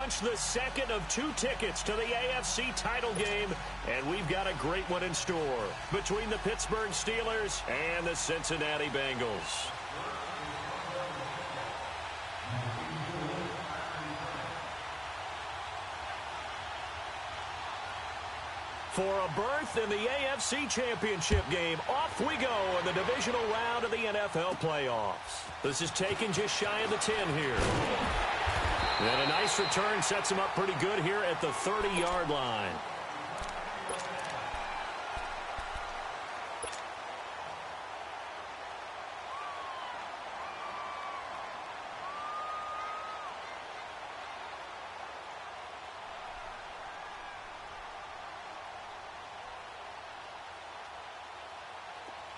launched the second of 2 tickets to the AFC title game, and we've got a great one in store between the Pittsburgh Steelers and the Cincinnati Bengals. For a berth in the AFC Championship game, off we go in the divisional round of the NFL playoffs. This is taken just shy of the 10 here. And a nice return sets him up pretty good here at the 30-yard line.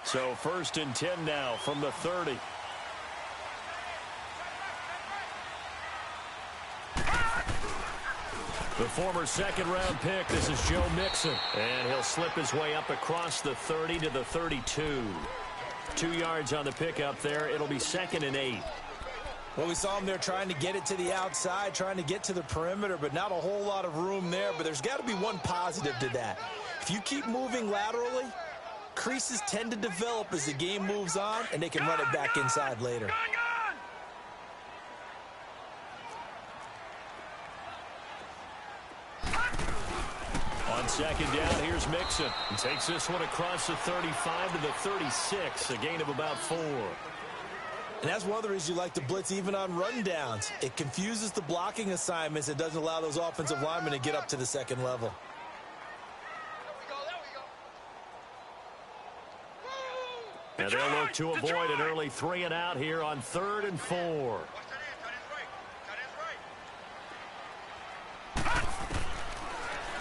So 1st and 10 now from the 30. The former second-round pick, this is Joe Mixon. And he'll slip his way up across the 30 to the 32. 2 yards on the pickup there. It'll be 2nd and 8. Well, we saw him there trying to get it to the outside, trying to get to the perimeter, but not a whole lot of room there. But there's got to be one positive to that. If you keep moving laterally, creases tend to develop as the game moves on, and they can run it back inside later. On 2nd down, here's Mixon. He takes this one across the 35 to the 36, a gain of about 4. And that's one of the reasons you like to blitz even on rundowns. It confuses the blocking assignments. It doesn't allow those offensive linemen to get up to the second level. And they'll look to avoid an early 3 and out here on 3rd and 4.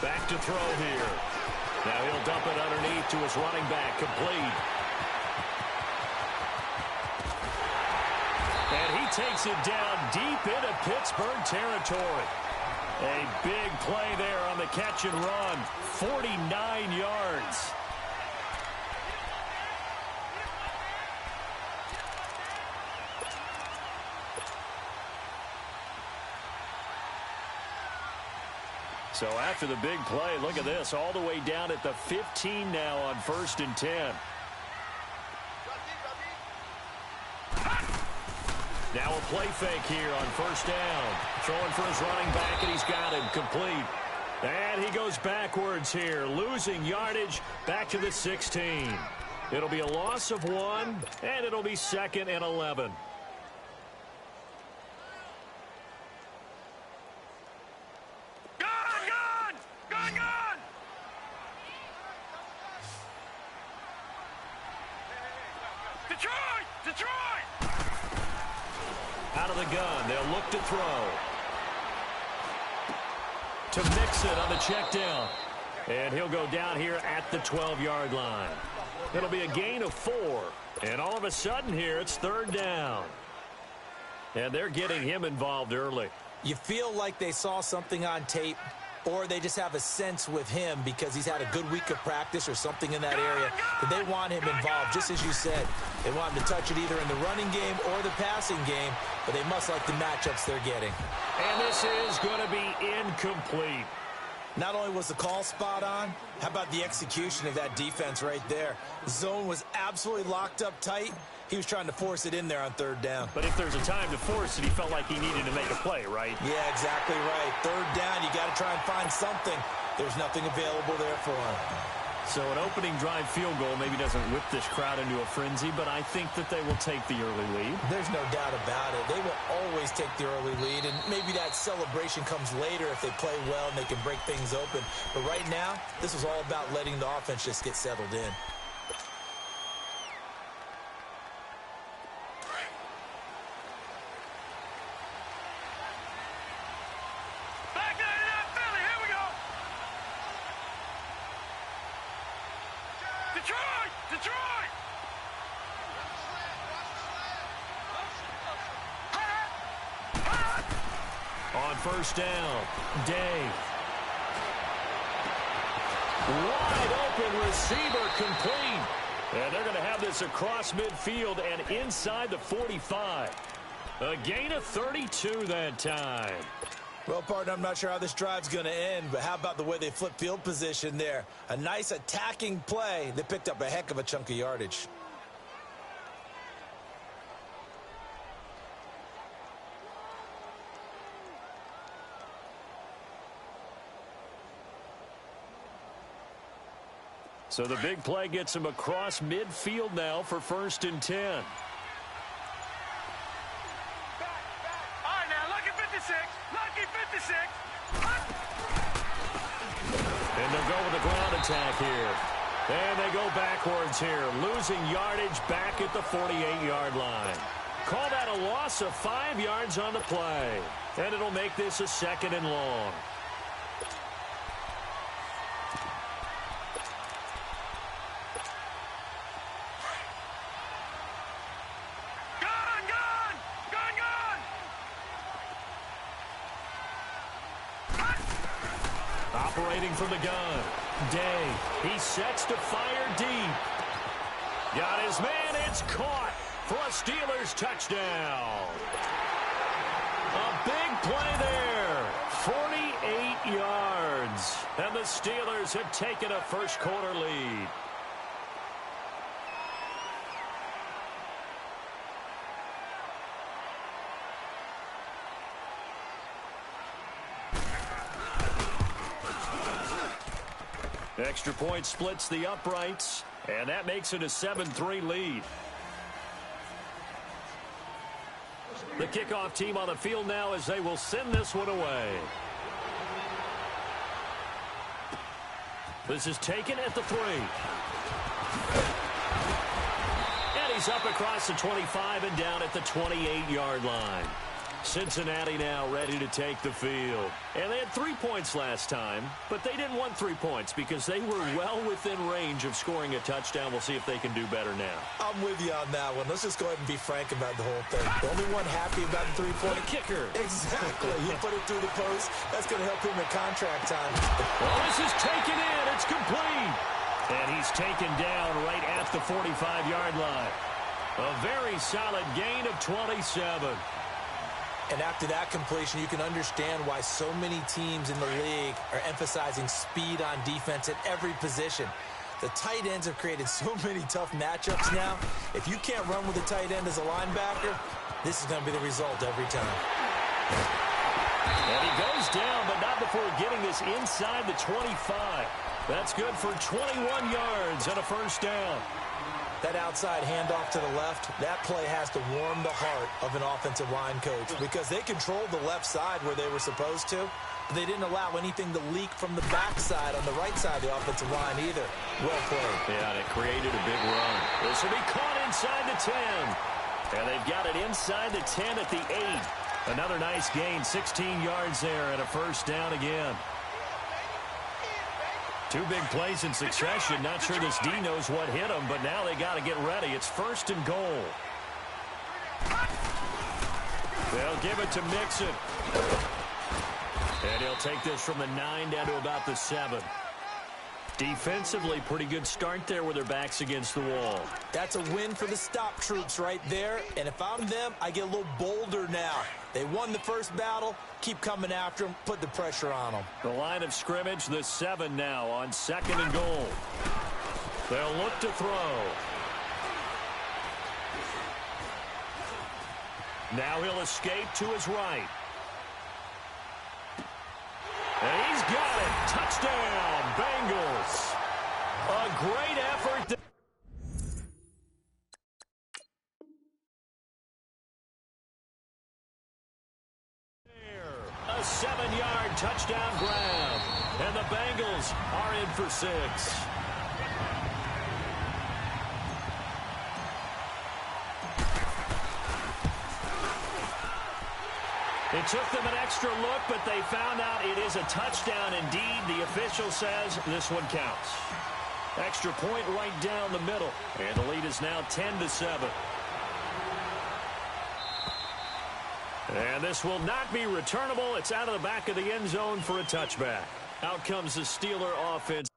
Back to throw here. Now he'll dump it underneath to his running back, complete. And he takes it down deep into Pittsburgh territory. A big play there on the catch and run. 49 yards. So after the big play, look at this, all the way down at the 15 now on 1st and 10. Now a play fake here on 1st down. Throwing for his running back, and he's got him complete. And he goes backwards here, losing yardage back to the 16. It'll be a loss of 1, and it'll be 2nd and 11. Out of the gun, they'll look to throw. To Mixon on the check down. And he'll go down here at the 12-yard line. It'll be a gain of 4. And all of a sudden here, it's 3rd down. And they're getting him involved early. You feel like they saw something on tape, or they just have a sense with him because he's had a good week of practice or something in that area that they want him involved. Just as you said, they want him to touch it either in the running game or the passing game, but they must like the matchups they're getting. And this is going to be incomplete. Not only was the call spot on, how about the execution of that defense right there? The zone was absolutely locked up tight. He was trying to force it in there on 3rd down. But if there's a time to force it, he felt like he needed to make a play, right? Yeah, exactly right. 3rd down, you got to try and find something. There's nothing available there for him. So an opening drive field goal maybe doesn't whip this crowd into a frenzy, but I think that they will take the early lead. There's no doubt about it. They will always take the early lead, and maybe that celebration comes later if they play well and they can break things open. But right now, this is all about letting the offense just get settled in. Detroit! On 1st down, Day. Wide open receiver complete. And they're going to have this across midfield and inside the 45. A gain of 32 that time. Well, partner, I'm not sure how this drive's going to end, but how about the way they flip field position there? A nice attacking play. They picked up a heck of a chunk of yardage. So the big play gets him across midfield now for 1st and 10. All right, now, lucky 56. Lucky 56. And they'll go with the ground attack here. And they go backwards here, losing yardage back at the 48-yard line. Call that a loss of 5 yards on the play. And it'll make this a 2nd and long. Operating from the gun. Day. He sets to fire deep. Got his man. It's caught for a Steelers touchdown. A big play there. 48 yards. And the Steelers have taken a first-quarter lead. Extra point splits the uprights, and that makes it a 7-3 lead. The kickoff team on the field now as they will send this one away. This is taken at the 3. And he's up across the 25 and down at the 28-yard line. Cincinnati now ready to take the field. And they had 3 points last time, but they didn't want 3 points because they were well within range of scoring a touchdown. We'll see if they can do better now. I'm with you on that one. Let's just go ahead and be frank about the whole thing. The only one happy about the 3-point kicker. Exactly. He put it through the post. That's going to help him in contract time. Well, this is taken in. It's complete. And he's taken down right at the 45-yard line. A very solid gain of 27. And after that completion, you can understand why so many teams in the league are emphasizing speed on defense at every position. The tight ends have created so many tough matchups now. If you can't run with a tight end as a linebacker, this is going to be the result every time. And he goes down, but not before getting this inside the 25. That's good for 21 yards and a first down. That outside handoff to the left, that play has to warm the heart of an offensive line coach because they controlled the left side where they were supposed to, but they didn't allow anything to leak from the backside on the right side of the offensive line either. Well played. Yeah, and it created a big run. This will be caught inside the 10. And they've got it inside the 10 at the 8. Another nice gain, 16 yards there and a first down again. 2 big plays in succession. Not sure this D knows what hit him, but now they got to get ready. It's 1st and goal. They'll give it to Mixon. And he'll take this from the 9 down to about the 7. Defensively, pretty good start there with their backs against the wall. That's a win for the stop troops right there. And if I'm them, I get a little bolder now. They won the first battle. Keep coming after them. Put the pressure on them. The line of scrimmage, the 7 now on 2nd and goal. They'll look to throw. Now he'll escape to his right. And he's got it. Touchdown, Bengals. A great effort. A 7-yard touchdown grab. And the Bengals are in for 6. It took them an extra look, but they found out it is a touchdown indeed. The official says this one counts. Extra point right down the middle. And the lead is now 10-7. And this will not be returnable. It's out of the back of the end zone for a touchback. Out comes the Steeler offense.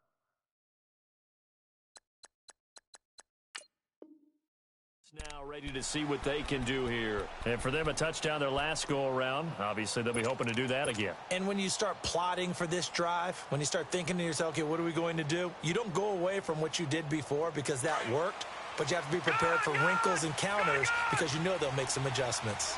Now now ready to see what they can do here. And for them, a touchdown their last go-around. Obviously, they'll be hoping to do that again. And when you start plotting for this drive, when you start thinking to yourself, okay, what are we going to do? You don't go away from what you did before because that worked, but you have to be prepared for wrinkles and counters because you know they'll make some adjustments.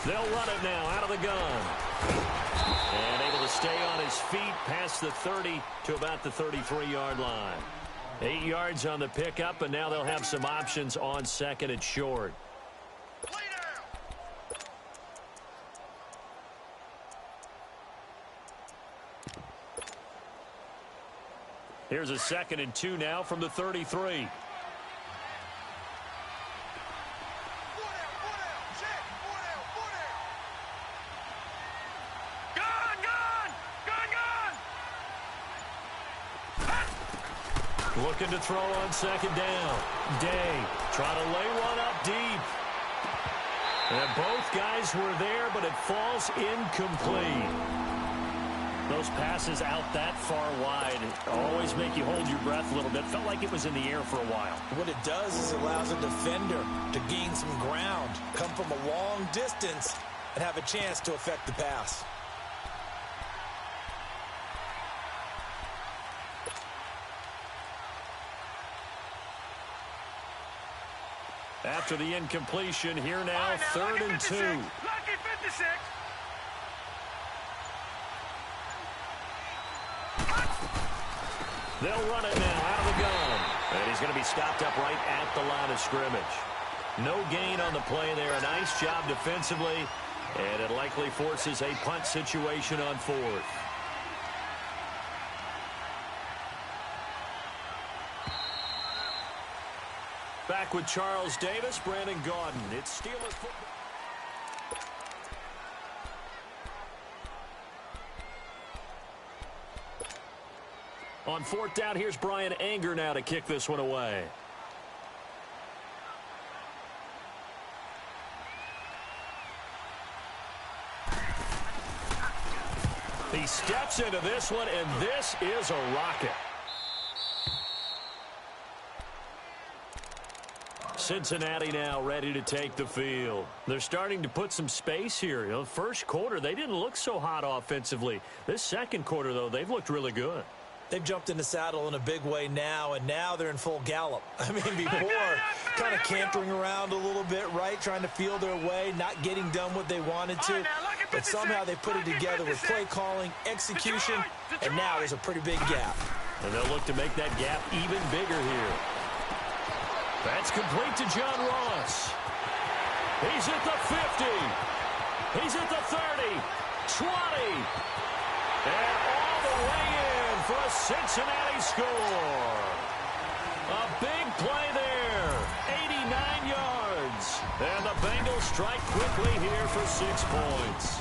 They'll run it now out of the gun. And able to stay on his feet past the 30 to about the 33-yard line. 8 yards on the pickup, and now they'll have some options on second and short. Here's a 2nd and 2 now from the 33. Looking to throw on 2nd down. Day trying to lay one up deep. And both guys were there, but it falls incomplete. Those passes out that far wide always make you hold your breath a little bit. Felt like it was in the air for a while. What it does is it allows a defender to gain some ground, come from a long distance, and have a chance to affect the pass. After the incompletion, here now, 3rd and 2. Lucky 56. They'll run it now out of the gun. And he's going to be stopped up right at the line of scrimmage. No gain on the play there. A nice job defensively. And it likely forces a punt situation on 4th. Back with Charles Davis, Brandon Gaudin. It's Steelers football. On 4th down, here's Brian Anger now to kick this one away. He steps into this one, and this is a rocket. Cincinnati now ready to take the field. They're starting to put some space here. You know, first quarter, they didn't look so hot offensively. This second quarter, though, they've looked really good. They've jumped in the saddle in a big way now, and now they're in full gallop. I mean, before, kind of cantering around a little bit, right, trying to feel their way, not getting done what they wanted to. But somehow they put it together with play calling, execution, and now there's a pretty big gap. And they'll look to make that gap even bigger here. That's complete to John Ross. He's at the 50. He's at the 30. 20. And all the way in for a Cincinnati score. A big play there. 89 yards. And the Bengals strike quickly here for 6 points.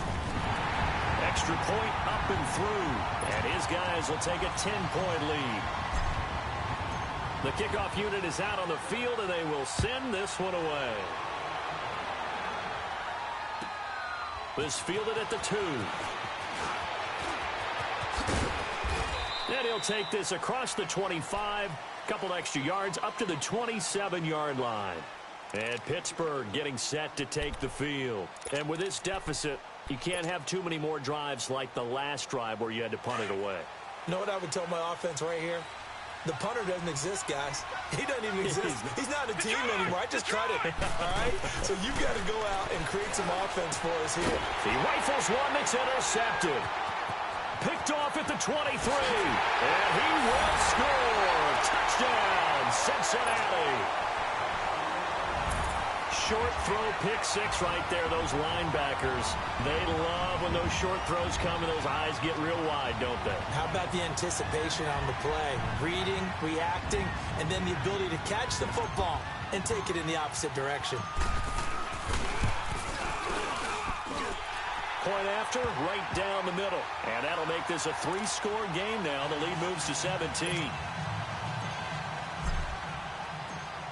Extra point up and through. And his guys will take a 10-point lead. The kickoff unit is out on the field, and they will send this one away. This fielded at the 2. And he'll take this across the 25. Couple extra yards up to the 27-yard line. And Pittsburgh getting set to take the field. And with this deficit, you can't have too many more drives like the last drive where you had to punt it away. You know what I would tell my offense right here? The punter doesn't exist, guys. He doesn't even exist. He's not a team anymore. I just cut it. All right? So you've got to go out and create some offense for us here. He rifles one that's intercepted. Picked off at the 23. And he will score. Touchdown, Cincinnati. Short throw, pick 6 right there. Those linebackers, they love when those short throws come and those eyes get real wide, don't they? How about the anticipation on the play? Reading, reacting, and then the ability to catch the football and take it in the opposite direction. Point after, right down the middle. And that'll make this a 3-score game now. The lead moves to 17.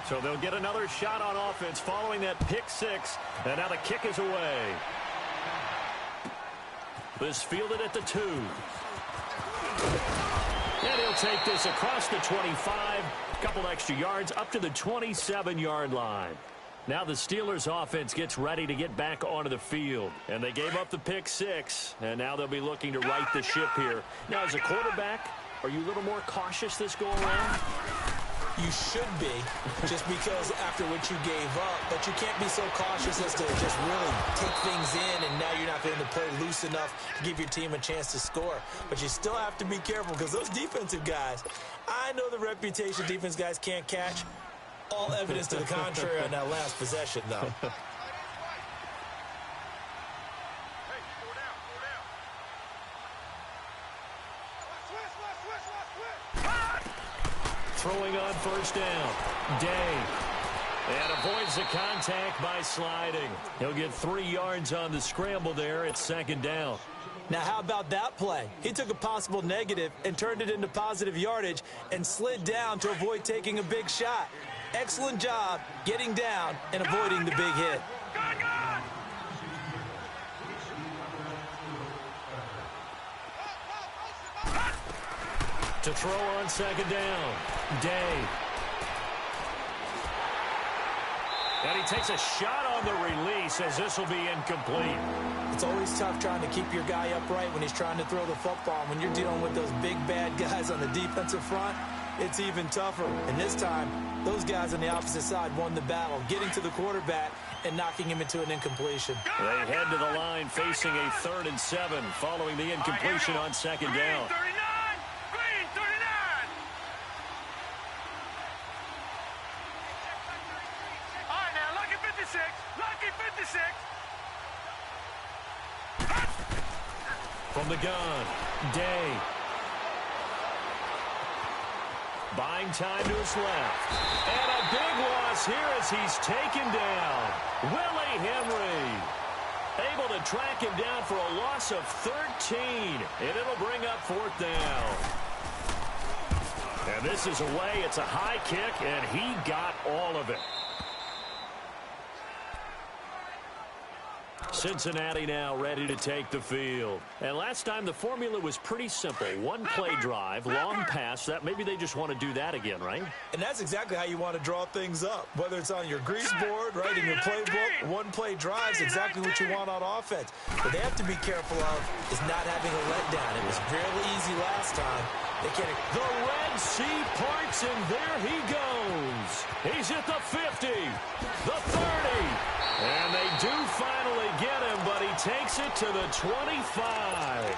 So they'll get another shot on offense following that pick six. And now the kick is away. This fielded at the 2. And he'll take this across the 25. A couple extra yards up to the 27-yard line. Now the Steelers offense gets ready to get back onto the field. And they gave up the pick six. And now they'll be looking to right the ship here. Now as a quarterback, are you a little more cautious this go around? You should be, just because after what you gave up. But you can't be so cautious as to just really take things in, and now you're not going to play loose enough to give your team a chance to score. But you still have to be careful because those defensive guys, I know the reputation defense guys can't catch. All evidence to the contrary on that last possession, though. Throwing on first down. Day. And avoids the contact by sliding. He'll get 3 yards on the scramble there at second down. Now, how about that play? He took a possible negative and turned it into positive yardage and slid down to avoid taking a big shot. Excellent job getting down and avoiding the big hit. To throw on second down. Day. And he takes a shot on the release as this will be incomplete. It's always tough trying to keep your guy upright when he's trying to throw the football. When you're dealing with those big, bad guys on the defensive front, it's even tougher. And this time, those guys on the opposite side won the battle, getting to the quarterback and knocking him into an incompletion. They head to the line facing a 3rd and 7 following the incompletion on second down. From the gun, Day. Buying time to his left. And a big loss here as he's taken down. Willie Henry. Able to track him down for a loss of 13. And it'll bring up 4th down. And this is away. It's a high kick, and he got all of it. Cincinnati now ready to take the field. And last time the formula was pretty simple. One play drive, long pass. That maybe they just want to do that again, right? And that's exactly how you want to draw things up. Whether it's on your grease board, right, in your playbook, one play drive is exactly what you want on offense. What they have to be careful of is not having a letdown. It was fairly easy last time. They can't. The Red Sea parts, and there he goes. He's at the 50, the 30. And they do finally get him, but he takes it to the 25.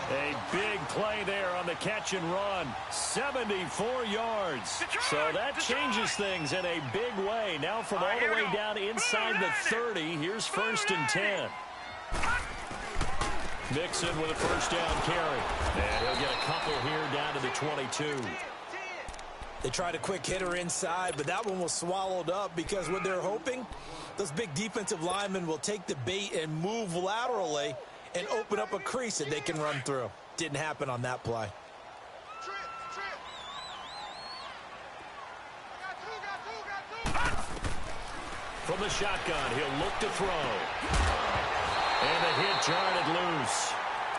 A big play there on the catch and run. 74 yards. So that changes things in a big way. Now from all the way down inside the 30, here's 1st and 10. Mixon with a first down carry. And he'll get a couple here down to the 22. They tried a quick hitter inside, but that one was swallowed up because what they're hoping, those big defensive linemen will take the bait and move laterally and open up a crease that they can run through. Didn't happen on that play. From the shotgun, he'll look to throw. And the hit jarred it loose.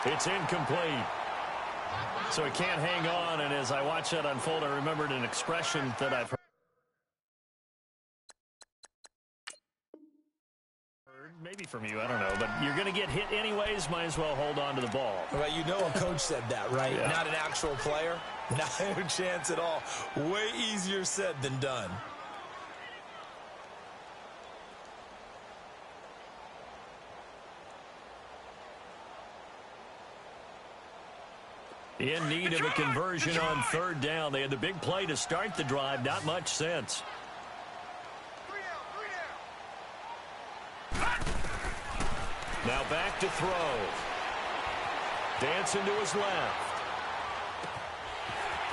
It's incomplete. So he can't hang on, and as I watch that unfold, I remembered an expression that I've heard. Maybe from you, I don't know, but you're going to get hit anyways, might as well hold on to the ball. Well, you know a coach said that, right? Yeah. Not an actual player. Not a chance at all. Way easier said than done. In need of a conversion on 3rd down. They had the big play to start the drive. Not much sense. Now back to throw. Dancing to his left.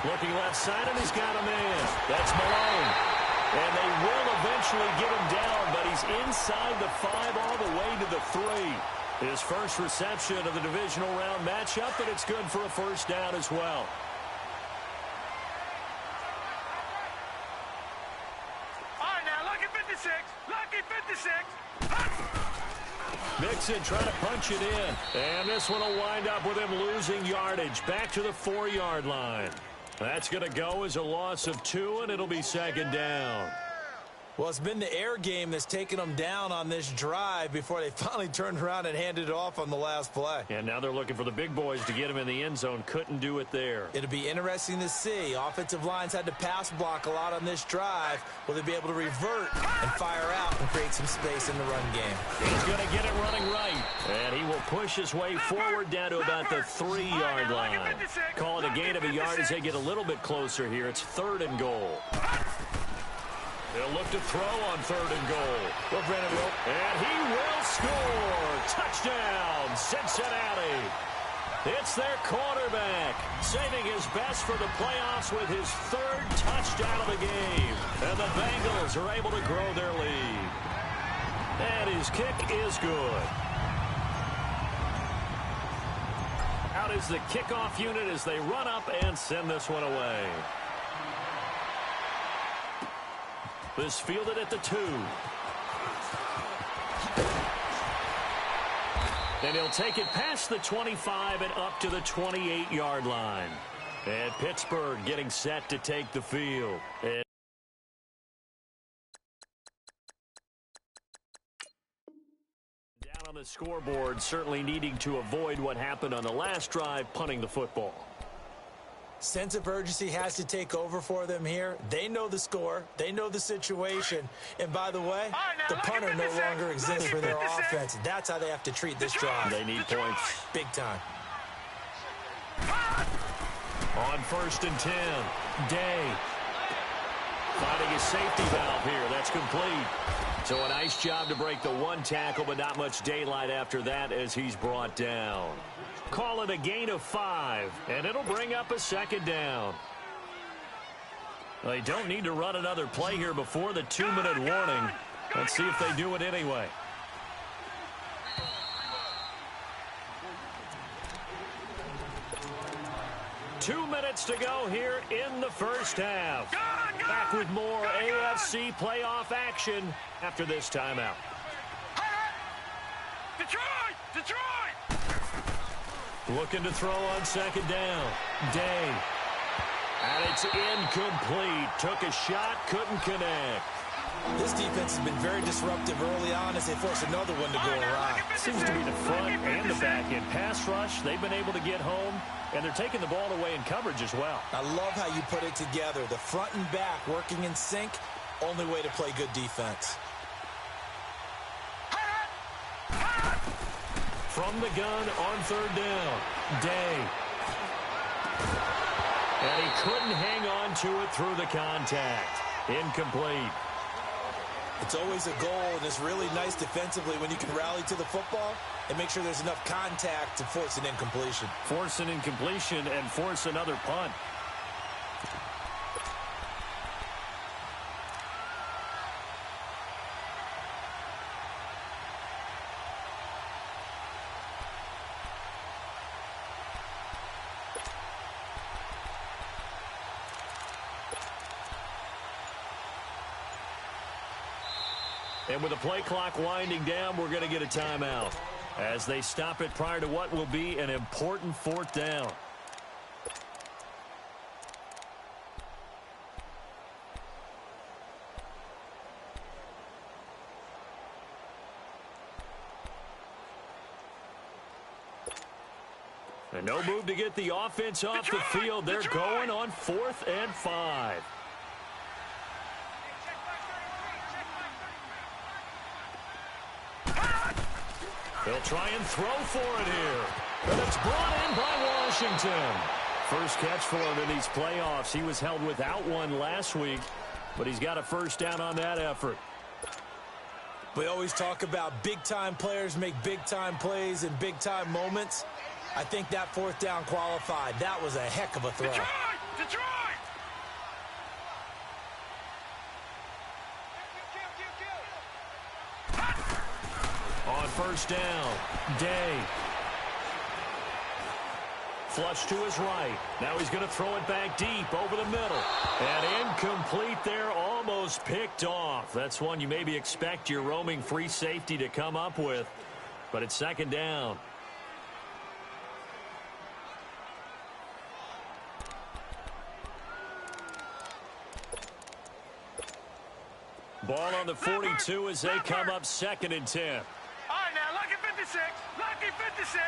Looking left side, and he's got a man. That's Malone. And they will eventually get him down, but he's inside the 5 all the way to the 3. His first reception of the divisional round matchup, and it's good for a first down as well. fakes it, trying to punch it in. And this one will wind up with him losing yardage. Back to the 4-yard line. That's going to go as a loss of 2, and it'll be second down. Well, it's been the air game that's taken them down on this drive before they finally turned around and handed it off on the last play. And now they're looking for the big boys to get him in the end zone. Couldn't do it there. It'll be interesting to see. Offensive lines had to pass block a lot on this drive. Will they be able to revert and fire out and create some space in the run game? He's going to get it running right. And he will push his way forward down to about the 3-yard line. Call it a gain of a yard as they get a little bit closer here. It's 3rd and goal. They'll look to throw on 3rd and goal. Well, Brandon will. And he will score. Touchdown, Cincinnati. It's their quarterback, saving his best for the playoffs with his 3rd touchdown of the game. And the Bengals are able to grow their lead. And his kick is good. Out is the kickoff unit as they run up and send this one away. This fielded at the 2. And he'll take it past the 25 and up to the 28-yard line. And Pittsburgh getting set to take the field. And down on the scoreboard, certainly needing to avoid what happened on the last drive, punting the football. Sense of urgency has to take over for them here. They know the score. They know the situation. And by the way, the punter no longer exists for their offense. That's how they have to treat this drive. They need points. Big time. On 1st and 10, Day finding his safety valve here. That's complete. So a nice job to break the 1 tackle, but not much daylight after that as he's brought down. Call it a gain of 5, and it'll bring up a 2nd down. They don't need to run another play here before the 2-minute warning. Let's see if they do it anyway. Two minutes to go here in the first half. Back with more AFC playoff action after this timeout. Detroit! Looking to throw on 2nd down. Day. And it's incomplete. Took a shot, couldn't connect. This defense has been very disruptive early on as they force another one to go awry. Seems to be the front and the back end. Pass rush, they've been able to get home, and they're taking the ball away in coverage as well. I love how you put it together. The front and back working in sync, only way to play good defense. From the gun on 3rd down, Day. And he couldn't hang on to it through the contact. Incomplete. It's always a goal, and it's really nice defensively when you can rally to the football and make sure there's enough contact to force an incompletion. Force an incompletion and force another punt. And with the play clock winding down, we're going to get a timeout as they stop it prior to what will be an important 4th down. And no move to get the offense off the field. They're going on 4th and 5. They'll try and throw for it here. And it's brought in by Washington. First catch for him in these playoffs. He was held without one last week, but he's got a 1st down on that effort. We always talk about big-time players make big-time plays in big-time moments. I think that 4th down qualified. That was a heck of a throw. Detroit! On 1st down, Day. Flush to his right. Now he's going to throw it back deep over the middle. And incomplete there, almost picked off. That's one you maybe expect your roaming free safety to come up with. but it's second down. Ball on the 42 as they come up 2nd and 10. All right, now, lucky 56. Lucky 56.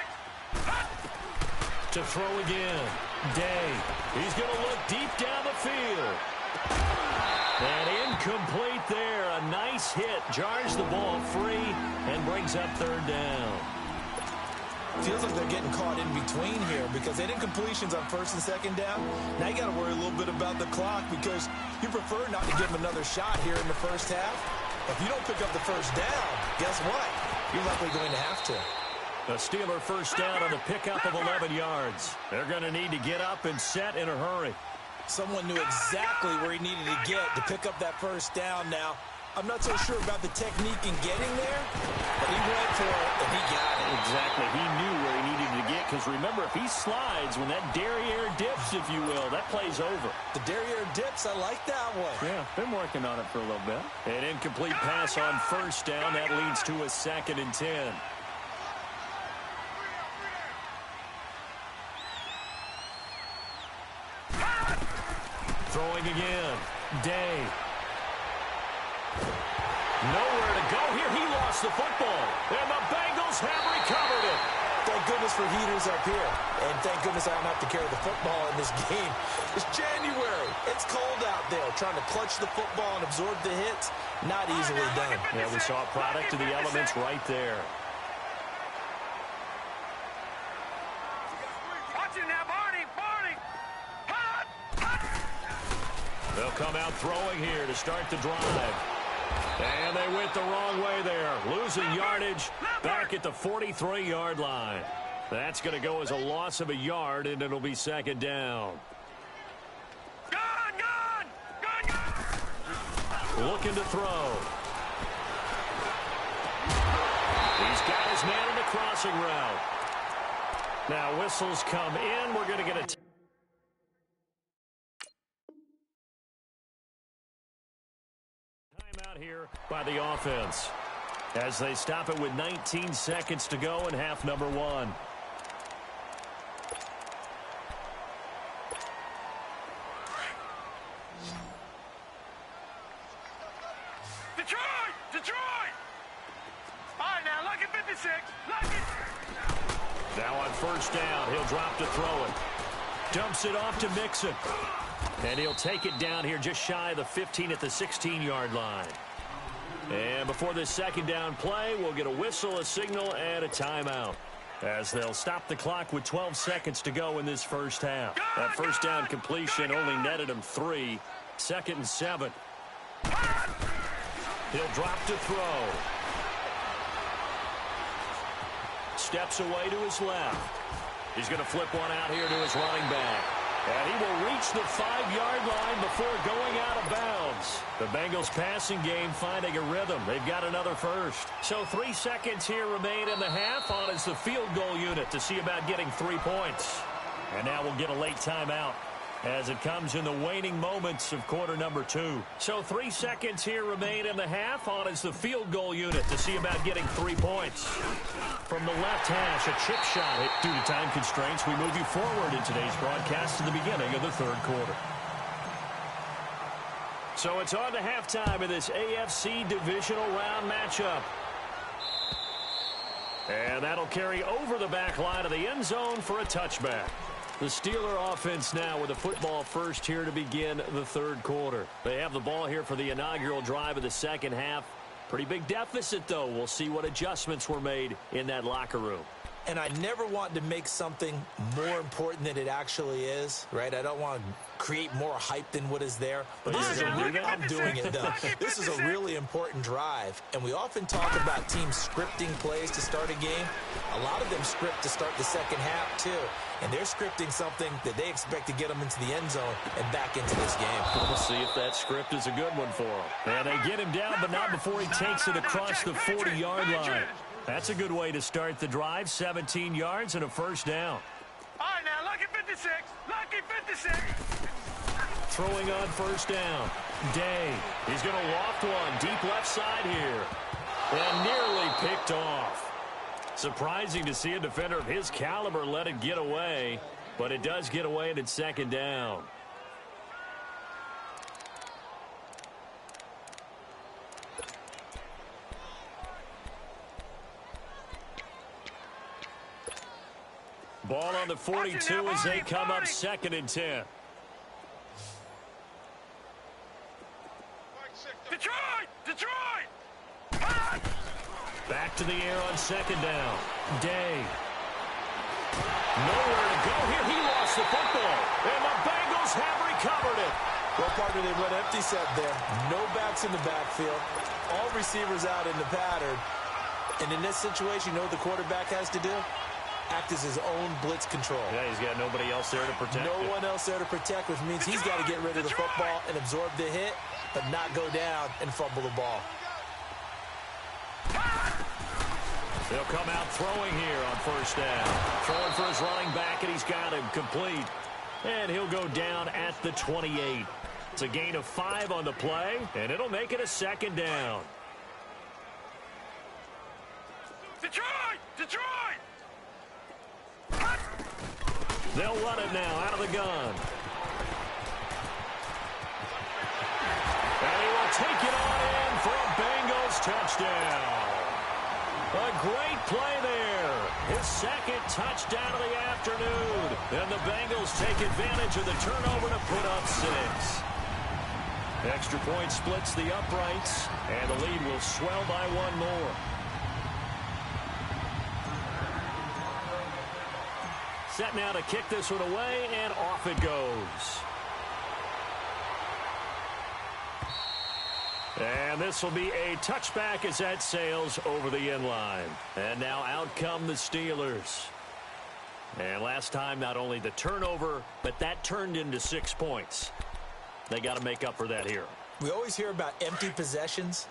To throw again. Day. He's going to look deep down the field. And incomplete there. A nice hit. Jars the ball free and brings up 3rd down. Feels like they're getting caught in between here because they did completions on 1st and 2nd down. Now you got to worry a little bit about the clock because you prefer not to give them another shot here in the first half. If you don't pick up the 1st down, guess what? You're likely going to have to. The Steeler 1st down on the pickup of 11 yards. They're going to need to get up and set in a hurry. Someone knew exactly where he needed to get to pick up that 1st down now. I'm not so sure about the technique in getting there, but he went for it, and he got it. Exactly. He knew where he needed to get, because remember, if he slides, when that derriere dips, if you will, that play's over. The derriere dips, I like that one. Yeah, been working on it for a little bit. An incomplete pass on 1st down. That leads to a 2nd and 10. Throwing again. Day. Nowhere to go here. He lost the football. And the Bengals have recovered it. Thank goodness for heaters up here. And thank goodness I don't have to carry the football in this game. It's January. It's cold out there. Trying to clutch the football and absorb the hits, not easily done. Yeah, we saw a product of the elements right there. Watch it now, Barney. Barney. They'll come out throwing here to start the drive. And they went the wrong way there. Losing yardage back at the 43-yard line. That's going to go as a loss of a yard, and it'll be 2nd down. Gone. Looking to throw. He's got his man in the crossing route. Now whistles come in. We're going to get a timeout here by the offense as they stop it with 19 seconds to go in half number 1. Detroit. All right, now, lucky 56. Lucky. Now on 1st down, he'll drop to throw it. Dumps it off to Mixon. And he'll take it down here just shy of the 15 at the 16-yard line. And before this 2nd down play, we'll get a whistle, a signal, and a timeout, as they'll stop the clock with 12 seconds to go in this first half. That 1st down completion only netted him 3. 2nd and 7. He'll drop to throw. Steps away to his left. He's going to flip one out here to his running back. And he will reach the 5-yard line before going out of bounds. The Bengals passing game finding a rhythm. They've got another first. So 3 seconds here remain in the half. On is the field goal unit to see about getting 3 points. And now we'll get a late timeout as it comes in the waning moments of quarter number 2. So 3 seconds here remain in the half. On is the field goal unit to see about getting 3 points. From the left hash, a chip shot hit. Due to time constraints, we move you forward in today's broadcast to the beginning of the 3rd quarter. So it's on to halftime of this AFC divisional round matchup. And that'll carry over the back line of the end zone for a touchback. The Steeler offense now with the football first here to begin the 3rd quarter. They have the ball here for the inaugural drive of the 2nd half. Pretty big deficit, though. We'll see what adjustments were made in that locker room. And I never want to make something more important than it actually is, right? I don't want to create more hype than what is there. But this is I'm doing it, though. This is a really important drive. And we often talk about teams scripting plays to start a game. A lot of them script to start the 2nd half, too. And they're scripting something that they expect to get them into the end zone and back into this game. We'll see if that script is a good one for them. And they get him down, but not before he takes it across the 40-yard line. That's a good way to start the drive. 17 yards and a 1st down. All right, now, lucky 56. Lucky 56. Throwing on 1st down. Day. He's going to loft one deep left side here. And nearly picked off. Surprising to see a defender of his caliber let it get away, but it does get away and it's second down. Ball on the 42 as they come up 2nd and 10. Detroit! Back to the air on 2nd down. Day. Nowhere to go here. He lost the football. And the Bengals have recovered it. Well, partner, they went empty set there. No backs in the backfield. All receivers out in the pattern. And in this situation, you know what the quarterback has to do? Act as his own blitz control. Yeah, he's got nobody else there to protect. No one else there to protect, which means he's got to get rid of the football and absorb the hit, but not go down and fumble the ball. They'll come out throwing here on 1st down. Throwing for his running back, and he's got him complete. And he'll go down at the 28. It's a gain of 5 on the play, and it'll make it a 2nd down. Detroit! They'll run it now out of the gun. And he will take it on in for a Bengals touchdown. A great play there. His 2nd touchdown of the afternoon. And the Bengals take advantage of the turnover to put up 6. Extra point splits the uprights, and the lead will swell by 1 more. Set now to kick this one away, and off it goes. And this will be a touchback as that sails over the end line. And now out come the Steelers. And last time, not only the turnover, but that turned into 6 points. They got to make up for that here. We always hear about empty possessions,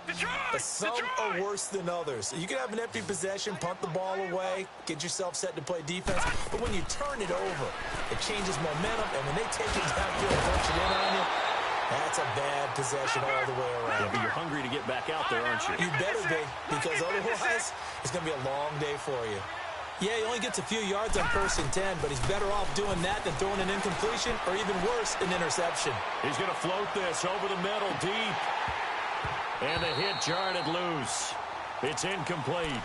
but some are worse than others. You can have an empty possession, punt the ball away, get yourself set to play defense, but when you turn it over, it changes momentum, and when they take it downfield and punch it in on you, that's a bad possession all the way around. Yeah, but you're hungry to get back out there, aren't you? You better be, because otherwise, it's going to be a long day for you. Yeah, he only gets a few yards on 1st and 10, but he's better off doing that than throwing an incompletion or even worse, an interception. He's going to float this over the middle deep. And the hit jarred it loose. It's incomplete.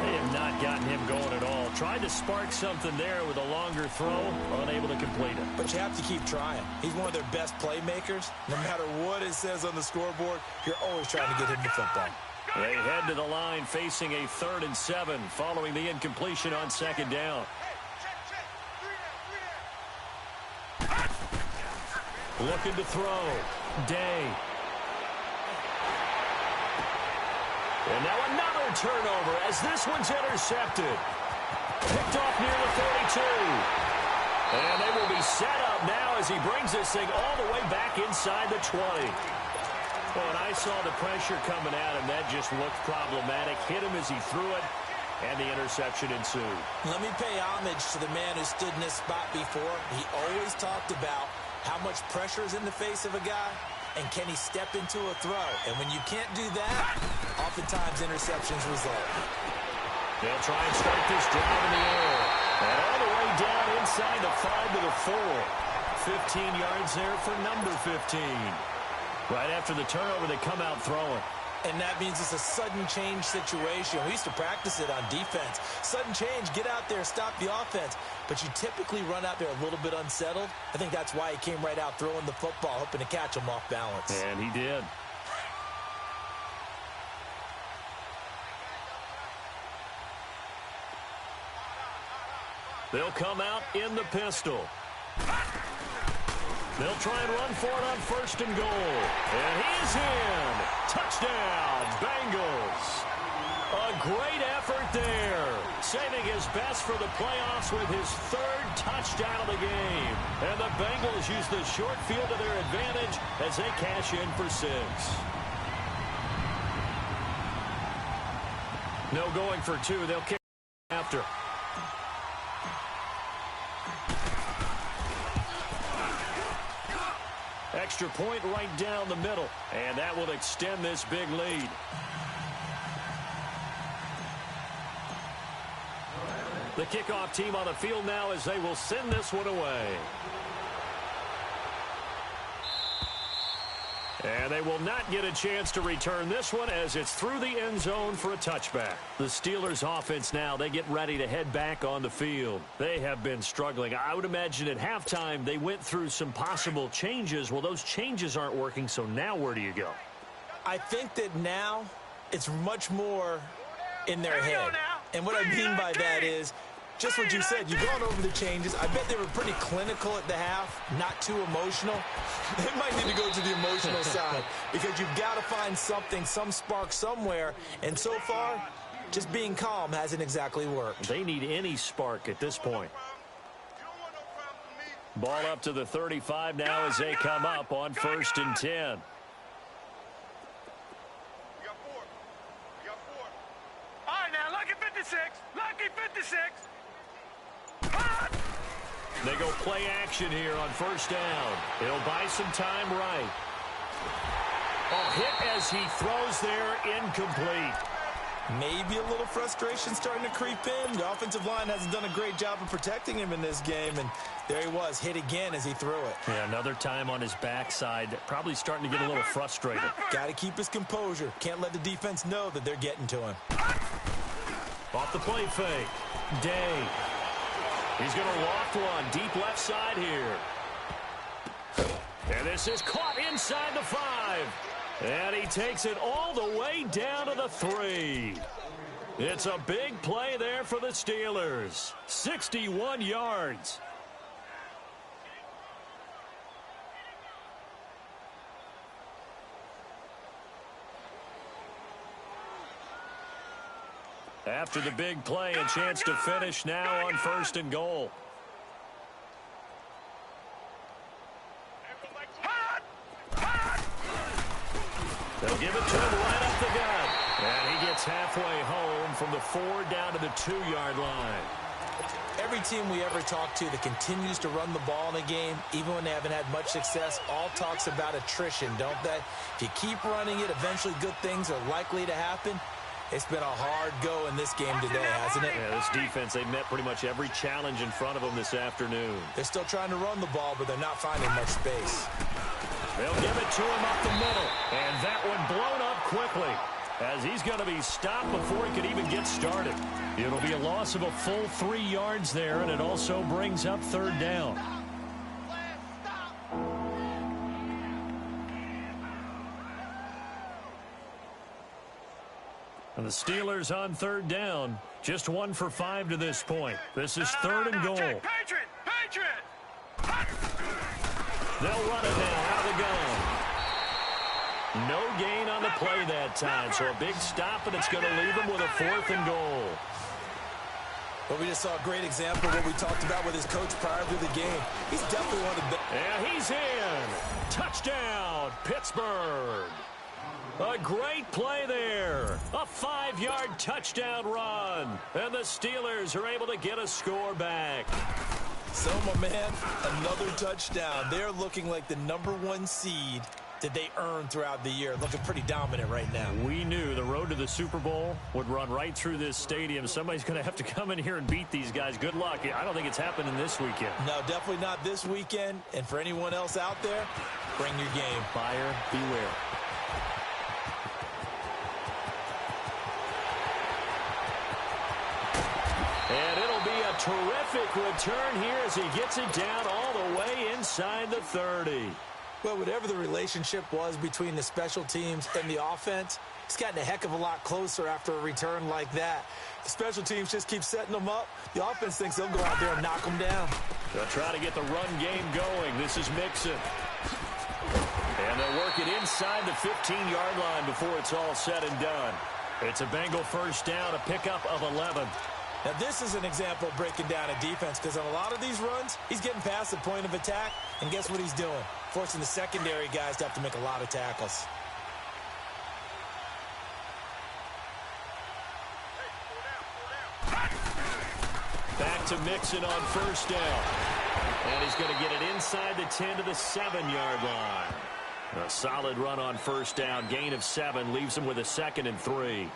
They have not gotten him going at all. Tried to spark something there with a longer throw, unable to complete it. But you have to keep trying. He's one of their best playmakers. No matter what it says on the scoreboard, you're always trying to get him the football. They head to the line facing a 3rd and 7 following the incompletion on 2nd down. Looking to throw. Day. And now another turnover as this one's intercepted. Picked off near the 32. And they will be set up now as he brings this thing all the way back inside the 20. Well, when I saw the pressure coming at him, that just looked problematic. Hit him as he threw it, and the interception ensued. Let me pay homage to the man who stood in this spot before. He always talked about how much pressure is in the face of a guy, and can he step into a throw. And when you can't do that, oftentimes interceptions result. They'll try and start this drive in the air. And all the way down inside the 5 to the 4. 15 yards there for number 15. Right after the turnover, they come out throwing. And that means it's a sudden change situation. We used to practice it on defense. Sudden change, get out there, stop the offense. But you typically run out there a little bit unsettled. I think that's why he came right out throwing the football, hoping to catch him off balance. And he did. They'll come out in the pistol. They'll try and run for it on 1st and goal. And he's in. Touchdown, Bengals. A great effort there. Saving his best for the playoffs with his 3rd touchdown of the game. And the Bengals use the short field to their advantage as they cash in for 6. No going for 2. They'll kick after. Extra point right down the middle, and that will extend this big lead. The kickoff team on the field now as they will send this one away. And they will not get a chance to return this one as it's through the end zone for a touchback. The Steelers offense now, they get ready to head back on the field. They have been struggling. I would imagine at halftime they went through some possible changes. Well, those changes aren't working, so now where do you go? I think that now it's much more in their head. And what I mean by that is just what you said. You've gone over the changes. I bet they were pretty clinical at the half, not too emotional. They might need to go to the emotional side because you've got to find something, some spark somewhere. And so far, just being calm hasn't exactly worked. They need any spark at this point. Ball up to the 35 now as they come up on 1st and 10. All right, now, lucky 56. Lucky 56. They go play action here on 1st down. It'll buy some time right. Oh, hit as he throws there, incomplete. Maybe a little frustration starting to creep in. The offensive line hasn't done a great job of protecting him in this game, and there he was, hit again as he threw it. Yeah, another time on his backside, probably starting to get a little frustrated. Got to keep his composure. Can't let the defense know that they're getting to him. Off the play fake. Day. He's going to loft one deep left side here. And this is caught inside the 5. And he takes it all the way down to the 3. It's a big play there for the Steelers. 61 yards. After the big play, a chance to finish now on 1st and goal. They'll give it to him right up the gut. And he gets halfway home from the 4 down to the 2-yard line. Every team we ever talk to that continues to run the ball in a game, even when they haven't had much success, all talks about attrition, don't they? If you keep running it, eventually good things are likely to happen. It's been a hard go in this game today, hasn't it? Yeah, this defense, they've met pretty much every challenge in front of them this afternoon. They're still trying to run the ball, but they're not finding much space. They'll give it to him up the middle. And that one blown up quickly as he's going to be stopped before he could even get started. It'll be a loss of a full 3 yards there, and it also brings up 3rd down. And the Steelers on 3rd down. Just 1 for 5 to this point. This is 3rd and goal. Patriot! They'll run it now out of the gun. No gain on the play that time, so a big stop, and it's going to leave him with a 4th and goal. Well, we just saw a great example of what we talked about with his coach prior to the game. He's definitely one of the best. And he's in. Touchdown, Pittsburgh. A great play there. A 5-yard touchdown run. And the Steelers are able to get a score back. So, my man, another touchdown. They're looking like the #1 seed that they earned throughout the year. Looking pretty dominant right now. We knew the road to the Super Bowl would run right through this stadium. Somebody's going to have to come in here and beat these guys. Good luck. I don't think it's happening this weekend. No, definitely not this weekend. And for anyone else out there, bring your game. Buyer beware. And it'll be a terrific return here as he gets it down all the way inside the 30. Well, whatever the relationship was between the special teams and the offense, it's gotten a heck of a lot closer after a return like that. The special teams just keep setting them up. The offense thinks they'll go out there and knock them down. They'll try to get the run game going. This is Mixon. And they'll work it inside the 15-yard line before it's all said and done. It's a Bengal 1st down, a pickup of 11. Now, this is an example of breaking down a defense because on a lot of these runs, he's getting past the point of attack, and guess what he's doing? Forcing the secondary guys to have to make a lot of tackles. Back to Mixon on 1st down. And he's going to get it inside the 10 to the 7-yard line. A solid run on 1st down. Gain of 7 leaves him with a 2nd and 3.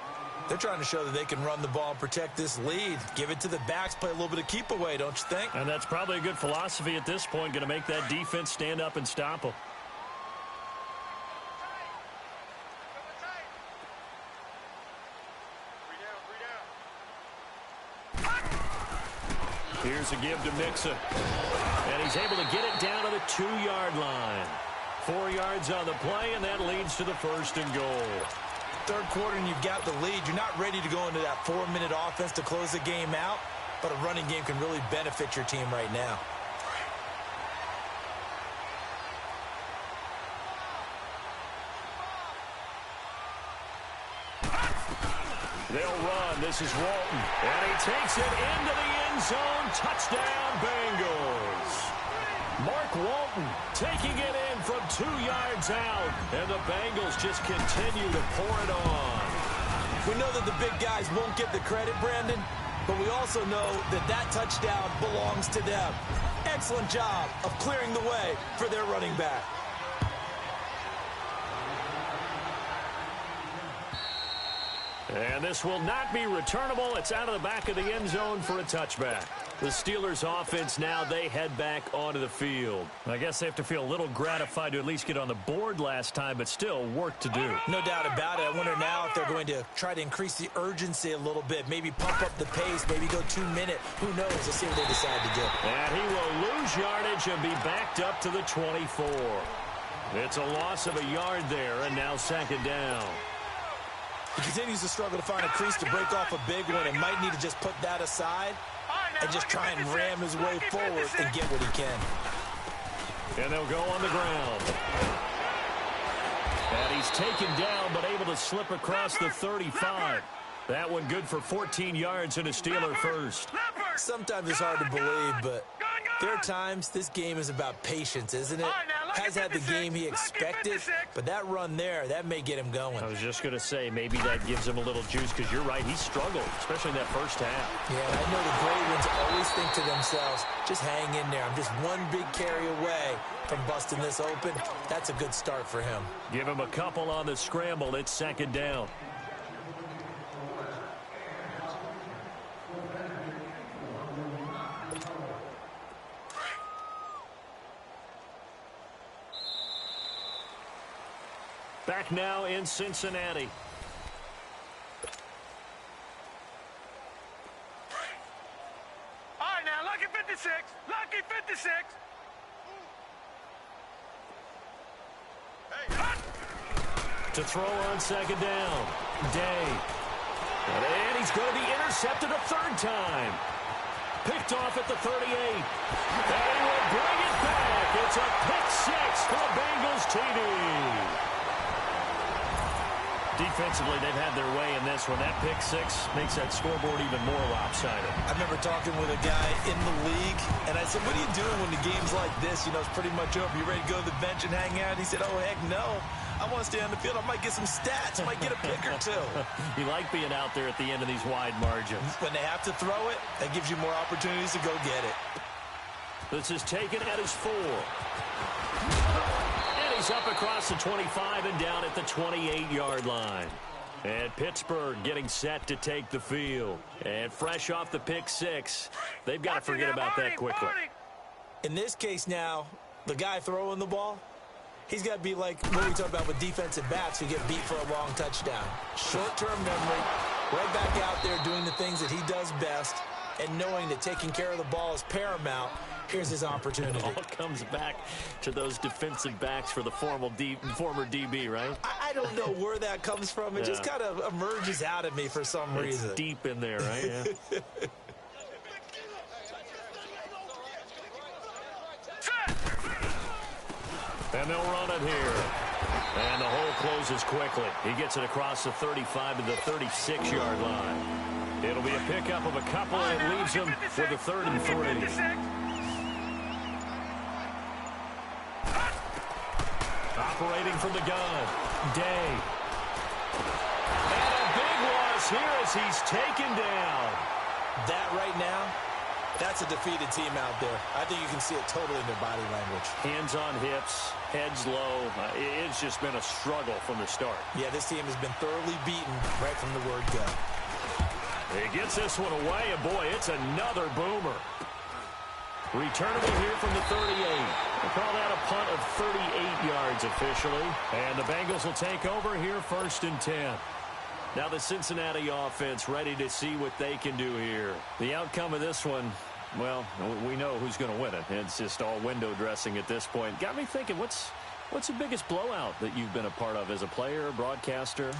They're trying to show that they can run the ball and protect this lead. Give it to the backs, play a little bit of keep away, don't you think? And that's probably a good philosophy at this point, going to make that defense stand up and stop them. Here's a give to Mixa. And he's able to get it down to the 2-yard line. 4 yards on the play, and that leads to the 1st and goal. Third quarter, and you've got the lead. You're not ready to go into that 4-minute offense to close the game out, but a running game can really benefit your team right now. They'll run. This is Walton. And he takes it into the end zone. Touchdown, Bengals. Mark Walton taking it in from 2 yards out. And the Bengals just continue to pour it on. We know that the big guys won't get the credit, Brandon, but we also know that that touchdown belongs to them. Excellent job of clearing the way for their running back. And this will not be returnable. It's out of the back of the end zone for a touchback. The Steelers offense now, they head back onto the field. I guess they have to feel a little gratified to at least get on the board last time, but still work to do. No doubt about it. I wonder now if they're going to try to increase the urgency a little bit, maybe pump up the pace, maybe go 2-minute. Who knows? Let's see what they decide to do. And he will lose yardage and be backed up to the 24. It's a loss of a yard there, and now 2nd down. He continues to struggle to find a crease to break off a big one and might need to just put that aside and just try and ram his way forward and get what he can. And they'll go on the ground. And he's taken down but able to slip across the 35. That one good for 14 yards and a Steeler first. Sometimes it's hard to believe, but there are times this game is about patience, isn't it? Has had the game he expected, but that run there, that may get him going. I was just going to say, maybe that gives him a little juice, because you're right, he struggled, especially in that first half. Yeah, and I know the great ones always think to themselves, just hang in there. I'm just one big carry away from busting this open. That's a good start for him. Give him a couple on the scramble. It's 2nd down. Back now in Cincinnati. All right, now, lucky 56. Lucky 56. To throw on 2nd down. Day. And he's going to be intercepted a 3rd time. Picked off at the 38. And he will bring it back. It's a pick 6 for the Bengals TD. Defensively, they've had their way in this one. That pick 6 makes that scoreboard even more lopsided. I remember talking with a guy in the league, and I said, what are you doing when the game's like this? You know, it's pretty much over. You ready to go to the bench and hang out? He said, oh, heck no. I want to stay on the field. I might get some stats. I might get a pick or two. You like being out there at the end of these wide margins. When they have to throw it, that gives you more opportunities to go get it. This is taken at his 4. He's up across the 25 and down at the 28-yard line. And Pittsburgh getting set to take the field. And fresh off the pick 6, they've got to forget about that quickly. In this case now, the guy throwing the ball, he's got to be like what we talk about with defensive backs who get beat for a long touchdown. Short-term memory, right back out there doing the things that he does best, and knowing that taking care of the ball is paramount. Here's his opportunity. It all comes back to those defensive backs for the former DB, right? I don't know where that comes from. It just kind of emerges out of me for some reason. It's deep in there, right? Yeah. And they'll run it here. And the hole closes quickly. He gets it across the 35 to the 36-yard line. It'll be a pickup of a couple, and it leaves him with a 3rd and 3. Operating from the gun, Day. And a big loss here as he's taken down. That right now That's a defeated team out there. I think you can see it totally in their body language. Hands on hips, heads low. It's just been a struggle from the start. Yeah, this team has been thoroughly beaten right from the word go. He gets this one away, and boy, it's another boomer. Returnable here from the 38. We'll call that a punt of 38 yards officially. And the Bengals will take over here 1st and 10. Now the Cincinnati offense ready to see what they can do here. The outcome of this one, well, we know who's going to win it. It's just all window dressing at this point. Got me thinking, what's the biggest blowout that you've been a part of as a player, broadcaster?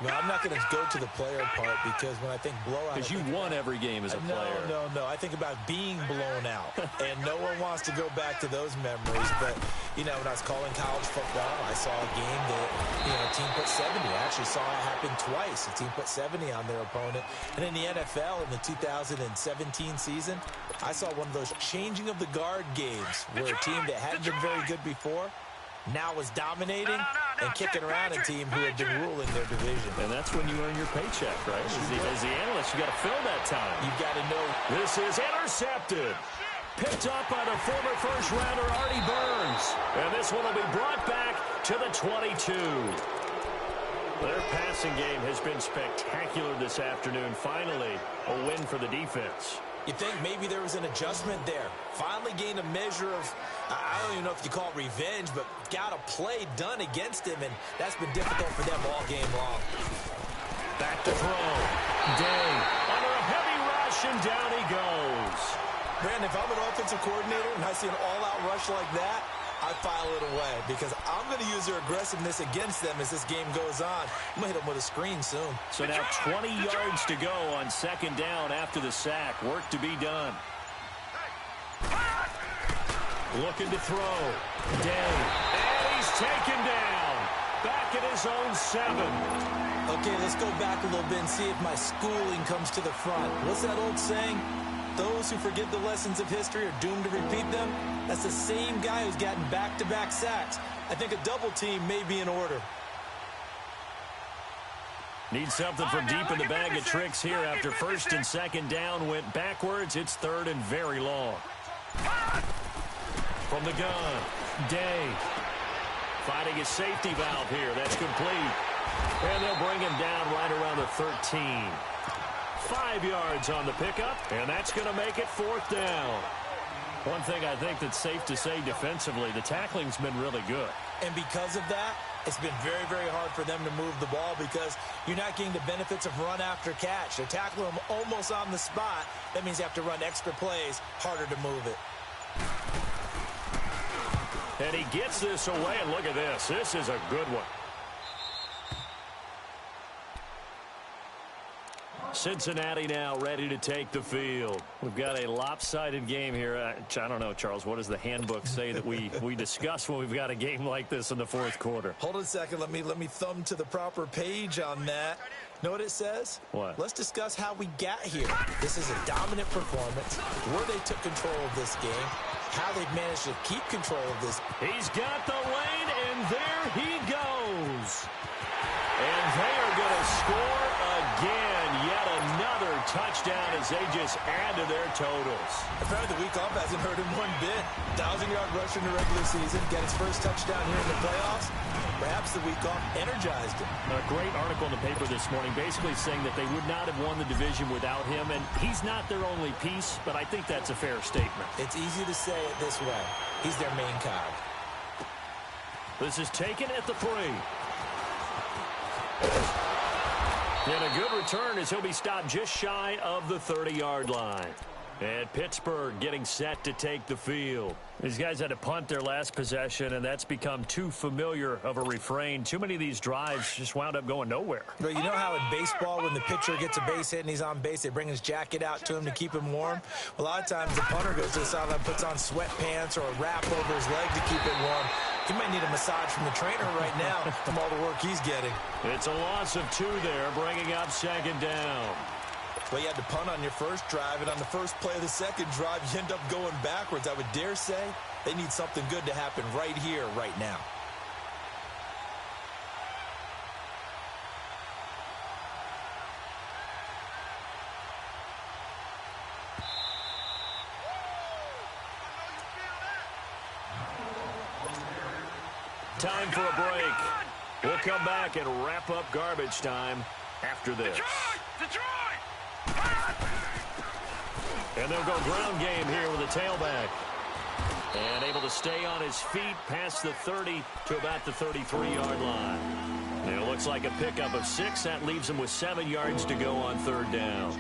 Well, I'm not going to go to the player part because when I think blowout... Because you won every game as a player. No. I think about being blown out. And no one wants to go back to those memories. But, you know, when I was calling college football, I saw a game that, you know, a team put 70. I actually saw it happen twice. A team put 70 on their opponent. And in the NFL, in the 2017 season, I saw one of those changing of the guard games where a team that hadn't been very good before now was dominating and kicking around a team who had been ruling their division. And that's when you earn your paycheck, right? As the analyst, you got to fill that time. You've got to know. This is intercepted. Picked up by the former first-rounder Artie Burns. And this one will be brought back to the 22. Their passing game has been spectacular this afternoon. Finally, a win for the defense. You think maybe there was an adjustment there. Finally gained a measure of, I don't even know if you call it revenge, but got a play done against him, and that's been difficult for them all game long. Back to throw. Day under a heavy rush, and down he goes. Brandon, if I'm an offensive coordinator and I see an all-out rush like that, I file it away because I'm going to use their aggressiveness against them as this game goes on. I'm going to hit them with a screen soon. So now 20 yards to go on 2nd down after the sack. Work to be done. Looking to throw. Day. And he's taken down. Back at his own 7. Okay, let's go back a little bit and see if my schooling comes to the front. What's that old saying? Those who forget the lessons of history are doomed to repeat them. That's the same guy who's gotten back-to-back sacks. I think a double team may be in order. Need something from deep in the bag of tricks here after 1st and 2nd down went backwards. It's 3rd and very long. From the gun, Day. Finding his safety valve here. That's complete. And they'll bring him down right around the 13. 5 yards on the pickup, and that's going to make it 4th down. One thing I think that's safe to say defensively, the tackling's been really good. And because of that, it's been very, very hard for them to move the ball because you're not getting the benefits of run after catch. They're tackling them almost on the spot. That means you have to run extra plays, harder to move it. And he gets this away, and look at this. This is a good one. Cincinnati now ready to take the field. We've got a lopsided game here. I don't know, Charles, what does the handbook say that we discuss when we've got a game like this in the 4th quarter? Hold on a second. Let me thumb to the proper page on that. Know what it says? What? Let's discuss how we got here. This is a dominant performance, where they took control of this game, how they've managed to keep control of this. He's got the lane, and there he goes. And they are going to score again. Yet another touchdown as they just add to their totals. Apparently the week off hasn't hurt him one bit. 1,000-yard rusher in the regular season. Got his first touchdown here in the playoffs. Perhaps the week off energized him. A great article in the paper this morning basically saying that they would not have won the division without him. And he's not their only piece, but I think that's a fair statement. It's easy to say it this way. He's their main cog. This is taken at the 3. And a good return as he'll be stopped just shy of the 30-yard line. And Pittsburgh getting set to take the field. These guys had to punt their last possession, and that's become too familiar of a refrain. Too many of these drives just wound up going nowhere. But you know how in baseball, when the pitcher gets a base hit and he's on base, they bring his jacket out to him to keep him warm? A lot of times the punter goes to the sideline, puts on sweatpants or a wrap over his leg to keep it warm. He might need a massage from the trainer right now from all the work he's getting. It's a loss of 2 there, bringing up 2nd down. Well, you had to punt on your first drive, and on the first play of the second drive, you end up going backwards. I would dare say they need something good to happen right here, right now. time for a break. We'll come back and wrap up garbage time after this. Detroit! And they'll go ground game here with a tailback. And able to stay on his feet past the 30 to about the 33-yard line. And it looks like a pickup of 6. That leaves him with 7 yards to go on third down.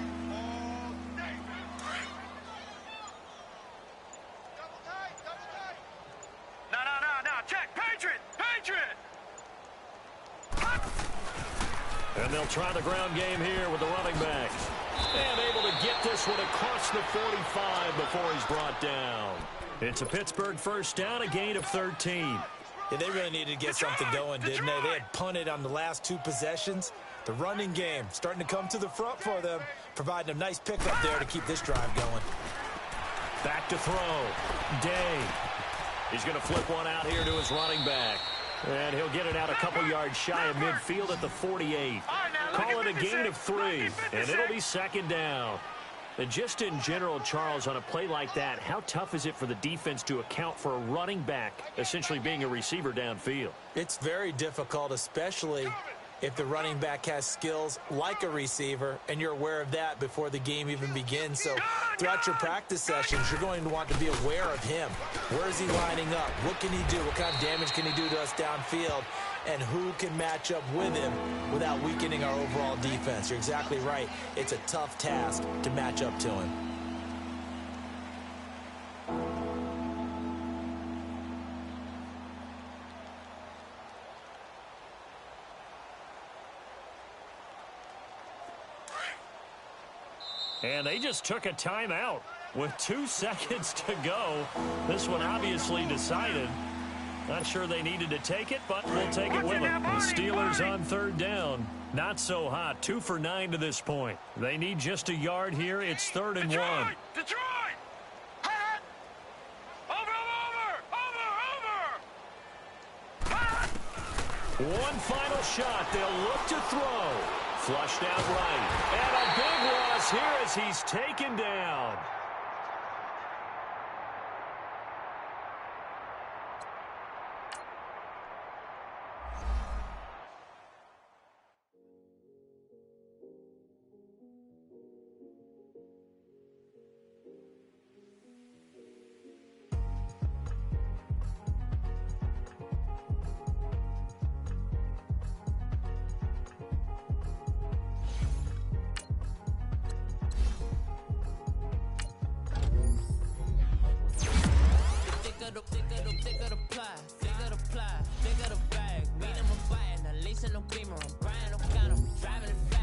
No. Check. Patriot! And they'll try the ground game here with the running back. And able to get this one across the 45 before he's brought down. It's a Pittsburgh first down, a gain of 13. Yeah, they really needed to get something going, didn't they? They had punted on the last 2 possessions. The running game starting to come to the front for them, providing a nice pickup there to keep this drive going. Back to throw. Day. He's going to flip one out here to his running back. And he'll get it out a couple yards shy of midfield at the 48. Call it a gain of 3, and it'll be second down. And just in general, Charles, on a play like that, how tough is it for the defense to account for a running back essentially being a receiver downfield? It's very difficult, especially if the running back has skills like a receiver, and you're aware of that before the game even begins. So throughout your practice sessions, you're going to want to be aware of him. Where is he lining up? What can he do? What kind of damage can he do to us downfield? And who can match up with him without weakening our overall defense? You're exactly right. It's a tough task to match up to him. And they just took a timeout with 2 seconds to go. This one obviously decided. Not sure they needed to take it, but we'll take it with them. The Steelers on third down. Not so hot. 2 for 9 to this point. They need just a yard here. It's 3rd and 1. Detroit! Over! One final shot. They'll look to throw. Flushed out right. And a big loss here as he's taken down. Bigger the bag, mean I'm a buyer, now lacing no creamer, I'm Brian O'Connor, driving it